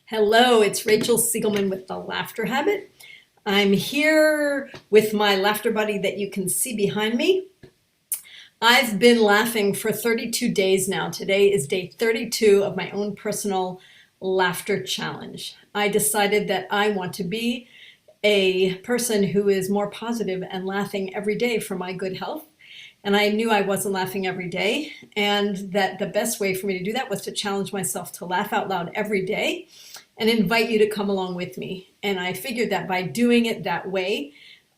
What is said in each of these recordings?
Hello, it's Rachel Siegelman with The Laughter Habit. I'm here with my laughter buddy that you can see behind me. I've been laughing for 32 days now. Today is day 32 of my own personal laughter challenge. I decided that I want to be a person who is more positive and laughing every day for my good health. And I knew I wasn't laughing every day, and that the best way for me to do that was to challenge myself to laugh out loud every day and invite you to come along with me. And I figured that by doing it that way,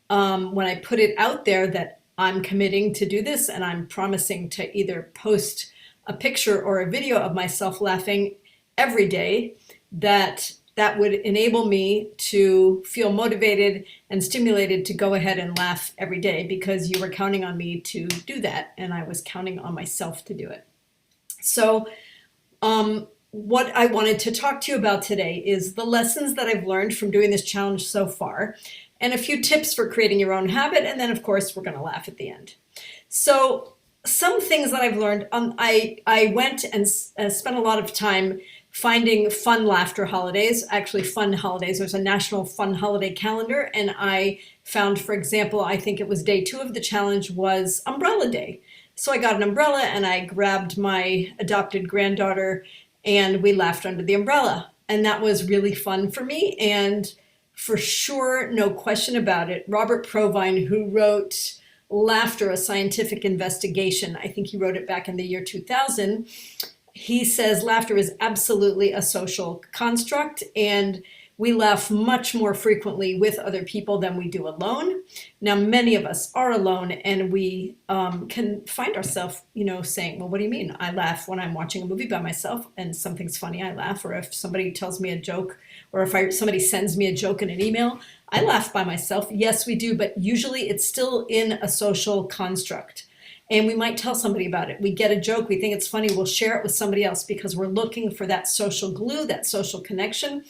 when I put it out there that I'm committing to do this and I'm promising to either post a picture or a video of myself laughing every day, that would enable me to feel motivated and stimulated to go ahead and laugh every day, because you were counting on me to do that and I was counting on myself to do it. So what I wanted to talk to you about today is the lessons that I've learned from doing this challenge so far, and a few tips for creating your own habit, and then of course we're going to laugh at the end. So some things that I've learned, I went and spent a lot of time finding fun laughter holidays, actually fun holidays. There's a national fun holiday calendar, and I found, for example, I think it was day 2 of the challenge was Umbrella Day. So I got an umbrella and I grabbed my adopted granddaughter and we laughed under the umbrella. And that was really fun for me. And for sure, no question about it, Robert Provine, who wrote Laughter, a Scientific Investigation, I think he wrote it back in the year 2000, he says laughter is absolutely a social construct, and we laugh much more frequently with other people than we do alone. Now, many of us are alone, and we can find ourselves, saying, well, what do you mean? I laugh when I'm watching a movie by myself and something's funny, I laugh. Or if somebody tells me a joke, or if somebody sends me a joke in an email, I laugh by myself. Yes, we do, but usually it's still in a social construct. And we might tell somebody about it. We get a joke, we think it's funny, we'll share it with somebody else because we're looking for that social glue, that social connection.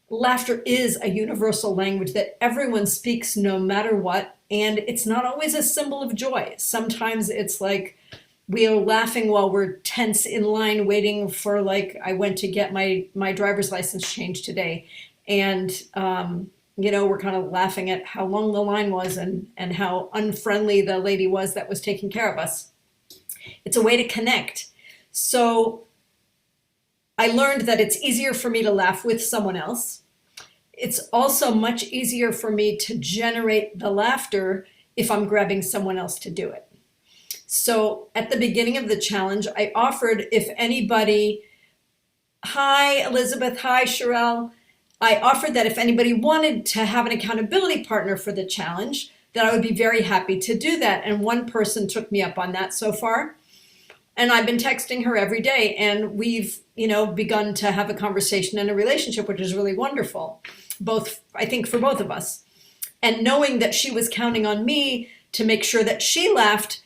Laughter is a universal language that everyone speaks no matter what, and it's not always a symbol of joy. Sometimes it's like we are laughing while we're tense in line waiting for, I went to get my driver's license changed today, and we're kind of laughing at how long the line was and how unfriendly the lady was that was taking care of us. It's a way to connect. So I learned that it's easier for me to laugh with someone else. It's also much easier for me to generate the laughter if I'm grabbing someone else to do it. So at the beginning of the challenge, I offered, if anybody, hi Elizabeth, hi Sherelle, I offered that if anybody wanted to have an accountability partner for the challenge, that I would be very happy to do that. And one person took me up on that so far. And I've been texting her every day, and we've, begun to have a conversation and a relationship, which is really wonderful, I think for both of us. And knowing that she was counting on me to make sure that she laughed,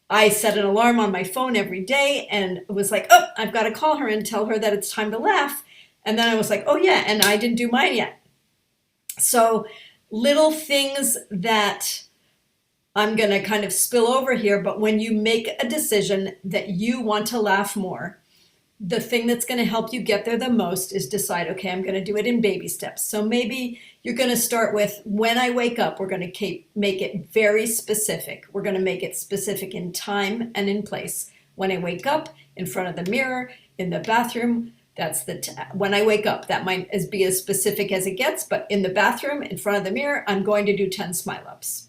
I set an alarm on my phone every day and it was like, oh, I've got to call her and tell her that it's time to laugh. And then I was like, oh yeah, and I didn't do mine yet. So little things that I'm going to kind of spill over here, but when you make a decision that you want to laugh more, the thing that's going to help you get there the most is decide, okay, I'm going to do it in baby steps. So maybe you're going to start with, when I wake up, we're going to make it very specific. We're going to make it specific in time and in place. When I wake up, in front of the mirror, in the bathroom, that's when I wake up. That might be as specific as it gets, but in the bathroom, in front of the mirror, I'm going to do 10 smile ups.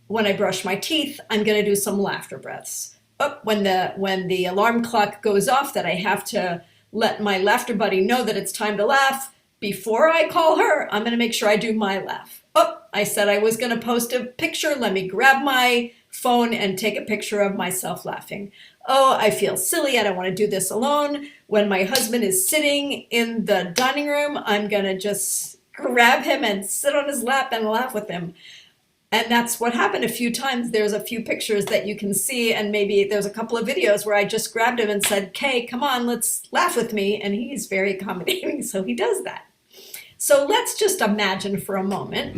When I brush my teeth, I'm going to do some laughter breaths. Oh, when the alarm clock goes off, that I have to let my laughter buddy know that it's time to laugh, before I call her, I'm going to make sure I do my laugh. Oh, I said I was going to post a picture. Let me grab my phone and take a picture of myself laughing. Oh, I feel silly. I don't want to do this alone. When my husband is sitting in the dining room, I'm going to just grab him and sit on his lap and laugh with him. And that's what happened a few times. There's a few pictures that you can see, and maybe there's a couple of videos where I just grabbed him and said, Kay, come on, let's laugh with me. And he's very accommodating, so he does that. So let's just imagine for a moment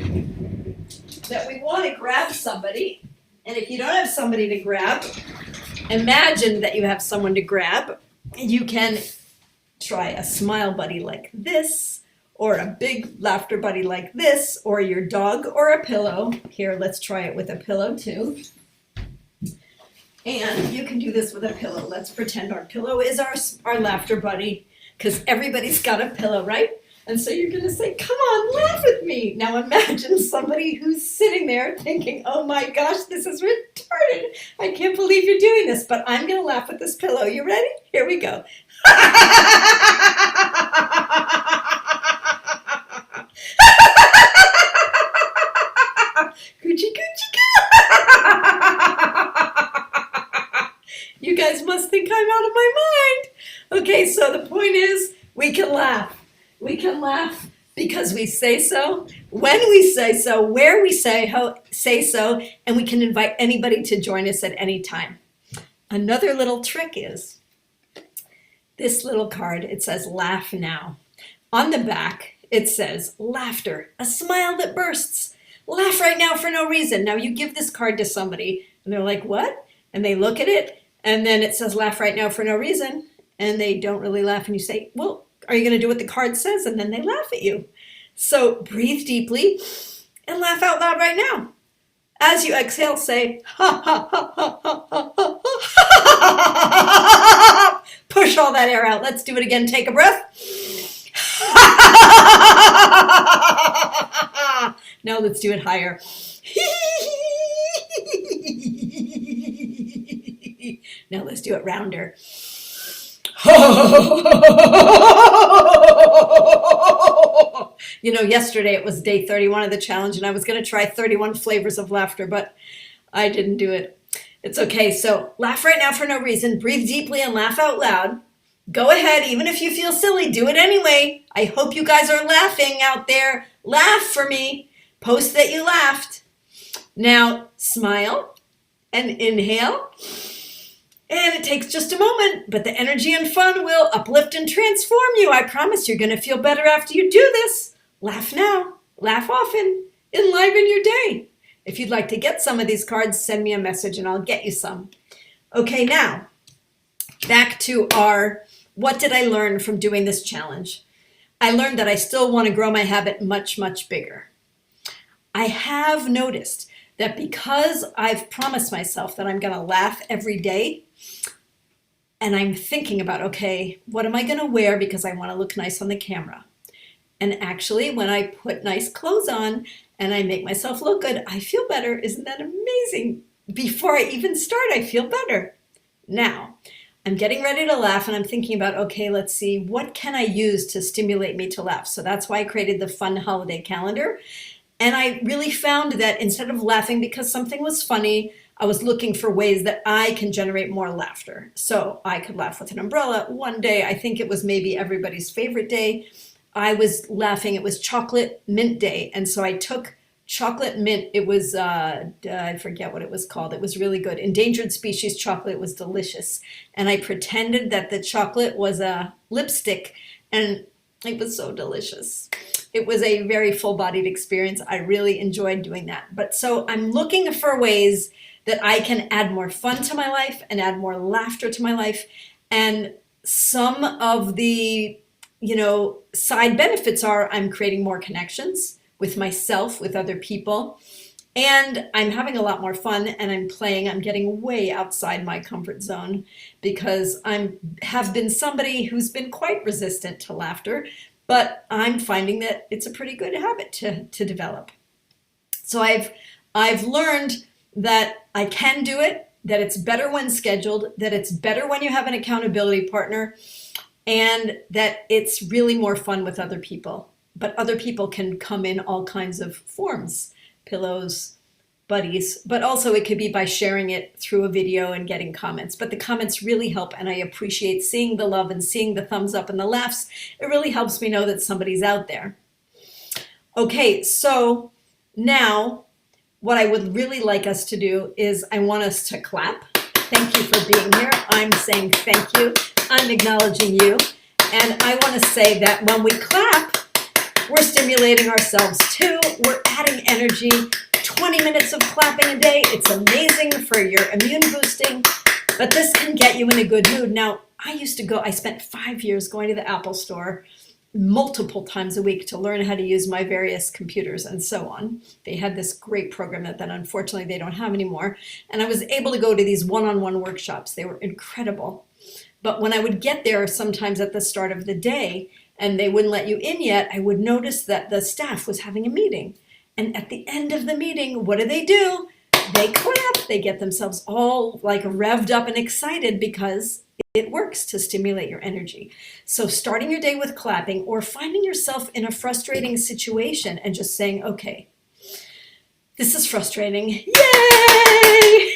that we want to grab somebody. And if you don't have somebody to grab, imagine that you have someone to grab. You can try a smile buddy like this, or a big laughter buddy like this, or your dog or a pillow. Here, let's try it with a pillow too. And you can do this with a pillow. Let's pretend our pillow is our laughter buddy, because everybody's got a pillow, right? And so you're gonna say, come on, laugh with me. Now imagine somebody who's sitting there thinking, oh my gosh, this is retarded. I can't believe you're doing this, but I'm gonna laugh with this pillow. You ready? Here we go. Coochie coochie coo. You guys must think I'm out of my mind. Okay, so the point is, we can laugh. We can laugh because we say so, when we say so, where we say so, and we can invite anybody to join us at any time. Another little trick is this little card. It says laugh now. On the back, it says laughter, a smile that bursts. Laugh right now for no reason. Now you give this card to somebody and they're like, what? And they look at it and then it says laugh right now for no reason. And they don't really laugh and you say, well, are you going to do what the card says? And then they laugh at you. So breathe deeply and laugh out loud right now. As you exhale, say, ha, ha, ha, ha, ha, ha, ha, ha. Push all that air out. Let's do it again. Take a breath. Now let's do it higher. Now let's do it rounder. You know, yesterday it was day 31 of the challenge and I was going to try 31 flavors of laughter, but I didn't do it. It's okay. So laugh right now for no reason. Breathe deeply and laugh out loud. Go ahead, even if you feel silly, do it anyway. I hope you guys are laughing out there. Laugh for me. Post that you laughed. Now smile and inhale. And it takes just a moment, but the energy and fun will uplift and transform you. I promise you're going to feel better after you do this. Laugh now, laugh often, enliven your day. If you'd like to get some of these cards, send me a message and I'll get you some. Okay, now, back to our, what did I learn from doing this challenge? I learned that I still want to grow my habit much, much bigger. I have noticed that because I've promised myself that I'm going to laugh every day, and I'm thinking about, okay, what am I going to wear because I want to look nice on the camera? And actually, when I put nice clothes on and I make myself look good, I feel better. Isn't that amazing? Before I even start, I feel better. Now, I'm getting ready to laugh and I'm thinking about, okay, let's see, what can I use to stimulate me to laugh? So that's why I created the fun holiday calendar. And I really found that instead of laughing because something was funny, I was looking for ways that I can generate more laughter. So I could laugh with an umbrella. One day, I think it was maybe everybody's favorite day, I was laughing. It was chocolate mint day. And so I took chocolate mint. It was, I forget what it was called. It was really good. Endangered species chocolate. It was delicious. And I pretended that the chocolate was a lipstick and it was so delicious. It was a very full-bodied experience. I really enjoyed doing that. But so I'm looking for ways that I can add more fun to my life and add more laughter to my life. And some of the, side benefits are I'm creating more connections with myself, with other people, and I'm having a lot more fun and I'm getting way outside my comfort zone because have been somebody who's been quite resistant to laughter, but I'm finding that it's a pretty good habit to develop. So I've learned that I can do it, that it's better when scheduled, that it's better when you have an accountability partner, and that it's really more fun with other people. But other people can come in all kinds of forms, pillows, buddies, but also it could be by sharing it through a video and getting comments. But the comments really help, and I appreciate seeing the love and seeing the thumbs up and the laughs. It really helps me know that somebody's out there. Okay, so now what I would really like us to do is I want us to clap. Thank you for being here. I'm saying thank you. I'm acknowledging you. And I want to say that when we clap, we're stimulating ourselves too. We're adding energy. 20 minutes of clapping a day. It's amazing for your immune boosting, but this can get you in a good mood. Now, I spent 5 years going to the Apple store multiple times a week to learn how to use my various computers and so on. They had this great program that then unfortunately they don't have anymore. And I was able to go to these one-on-one workshops. They were incredible. But when I would get there sometimes at the start of the day and they wouldn't let you in yet, I would notice that the staff was having a meeting. And at the end of the meeting, what do? They clap. They get themselves all like revved up and excited because it works to stimulate your energy. So starting your day with clapping or finding yourself in a frustrating situation and just saying, okay, this is frustrating. Yay!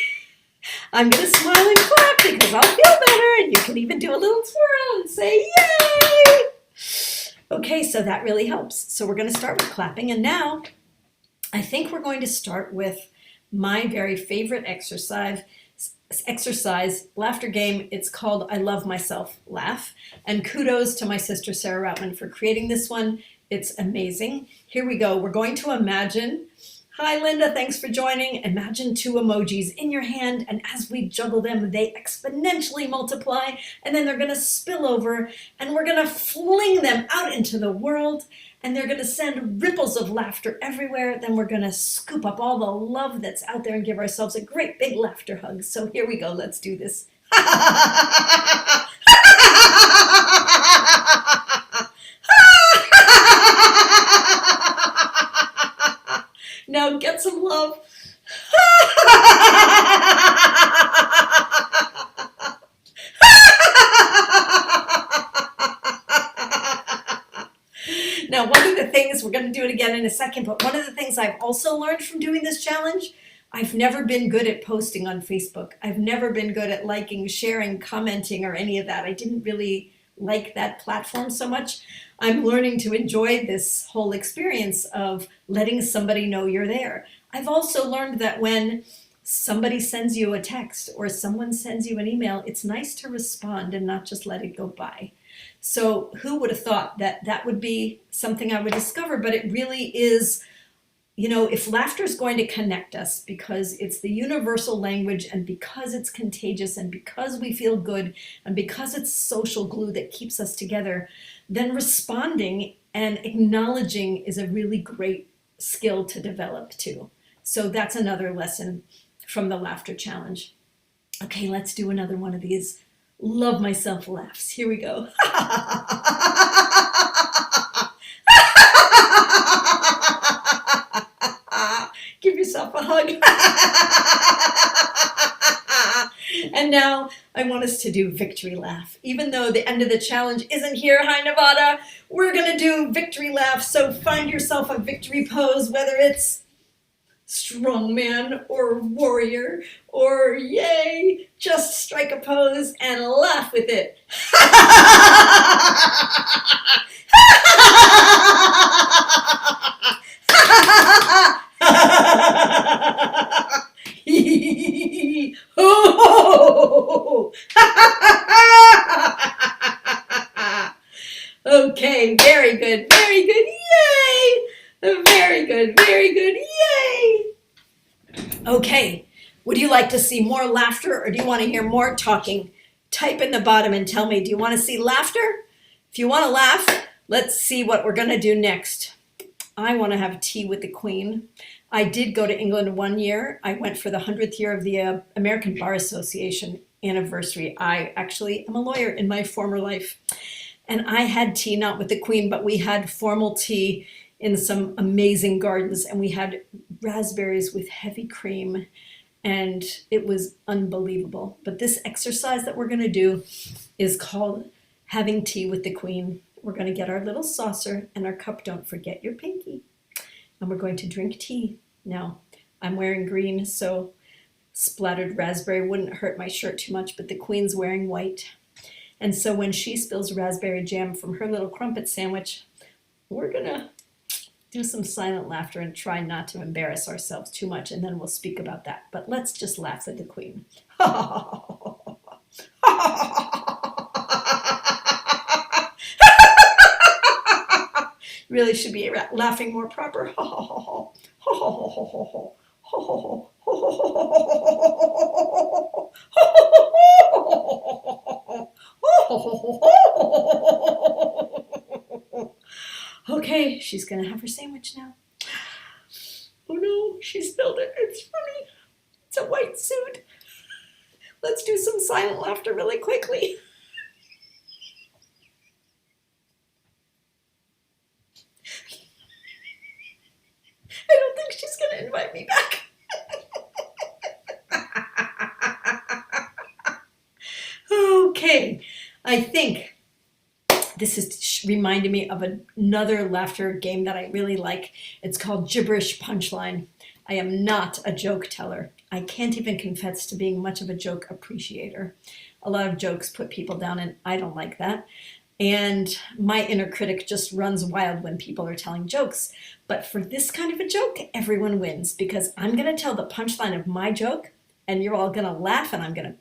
I'm going to smile and clap because I'll feel better. And you can even do a little twirl and say, yay! Okay, so that really helps. So we're going to start with clapping. And now I think we're going to start with my very favorite exercise, laughter game. It's called I Love Myself Laugh. And kudos to my sister Sarah Routman for creating this one. It's amazing. Here we go. We're going to imagine. Hi, Linda. Thanks for joining. Imagine 2 emojis in your hand, and as we juggle them, they exponentially multiply, and then they're going to spill over, and we're going to fling them out into the world, and they're going to send ripples of laughter everywhere. Then we're going to scoop up all the love that's out there and give ourselves a great big laughter hug. So here we go. Let's do this. Now get some love. Now, one of the things, we're going to do it again in a second, but one of the things I've also learned from doing this challenge, I've never been good at posting on Facebook. I've never been good at liking, sharing, commenting, or any of that. I didn't really like that platform so much. I'm learning to enjoy this whole experience of letting somebody know you're there. I've also learned that when somebody sends you a text or someone sends you an email, it's nice to respond and not just let it go by. So who would have thought that that would be something I would discover? But it really is, if laughter is going to connect us because it's the universal language and because it's contagious and because we feel good and because it's social glue that keeps us together, then responding and acknowledging is a really great skill to develop too. So that's another lesson from the laughter challenge. Okay, let's do another one of these love myself laughs. Here we go. Give yourself a hug. And now I want us to do victory laugh. Even though the end of the challenge isn't here, hi Nevada, we're gonna do victory laugh. So find yourself a victory pose, whether it's strongman or warrior or yay, just strike a pose and laugh with it. Okay, very good, yay! Very good, yay! Okay, would you like to see more laughter or do you want to hear more talking? Type in the bottom and tell me, do you want to see laughter? If you want to laugh, let's see what we're going to do next. I want to have tea with the Queen. I did go to England one year. I went for the 100th year of the American Bar Association anniversary. I actually am a lawyer in my former life. And I had tea, not with the Queen, but we had formal tea in some amazing gardens, and we had raspberries with heavy cream, and it was unbelievable. But this exercise that we're going to do is called having tea with the Queen. We're going to get our little saucer and our cup. Don't forget your pinky. And we're going to drink tea. Now, I'm wearing green, so splattered raspberry wouldn't hurt my shirt too much, but the Queen's wearing white. And so when she spills raspberry jam from her little crumpet sandwich, we're going to do some silent laughter and try not to embarrass ourselves too much, and then we'll speak about that. But let's just laugh at the Queen. Really should be laughing more proper. Okay, she's gonna have her sandwich now. Oh no, she spilled it. It's funny. It's a white suit. Let's do some silent laughter really quickly. I don't think she's gonna invite me back. Okay, I think this is reminding me of another laughter game that I really like. It's called Gibberish Punchline. I am not a joke teller. I can't even confess to being much of a joke appreciator. A lot of jokes put people down, and I don't like that. And my inner critic just runs wild when people are telling jokes. But for this kind of a joke, everyone wins, because I'm gonna tell the punchline of my joke, and you're all gonna laugh, and I'm gonna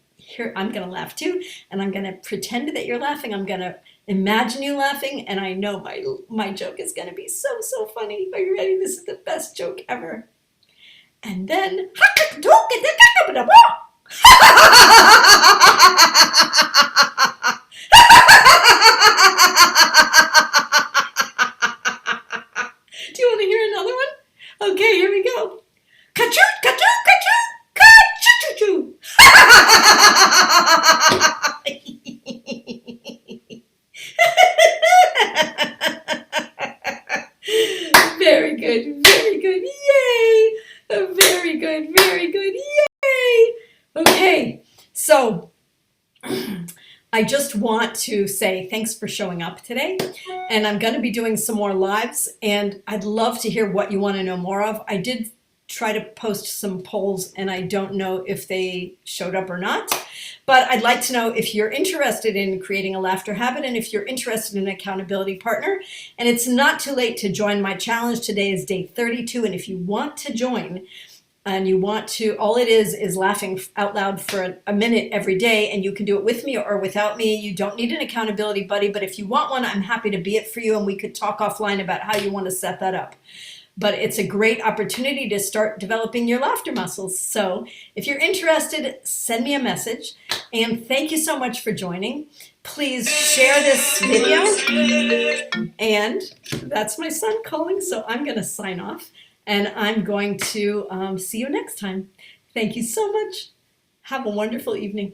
laugh too, and I'm gonna pretend that you're laughing. I'm gonna imagine you laughing, and I know my joke is gonna be so funny. Are you ready? This is the best joke ever. And then do you want to hear another one? Okay, here we go. Ka-choo, ka-choo, ka-choo, ka-choo, choo. Very good, very good. Yay! Very good, very good. Yay! Okay, so I just want to say thanks for showing up today, and I'm going to be doing some more lives, and I'd love to hear what you want to know more of. I did try to post some polls, and I don't know if they showed up or not, but I'd like to know if you're interested in creating a laughter habit, and if you're interested in an accountability partner. And it's not too late to join my challenge. Today is day 32, and if you want to join, and you want to, all it is laughing out loud for a minute every day, and you can do it with me or without me. You don't need an accountability buddy, but if you want one, I'm happy to be it for you, and we could talk offline about how you want to set that up. But it's a great opportunity to start developing your laughter muscles. So if you're interested, send me a message, and thank you so much for joining. Please share this video, and that's my son calling, so I'm going to sign off. And I'm going to see you next time. Thank you so much. Have a wonderful evening.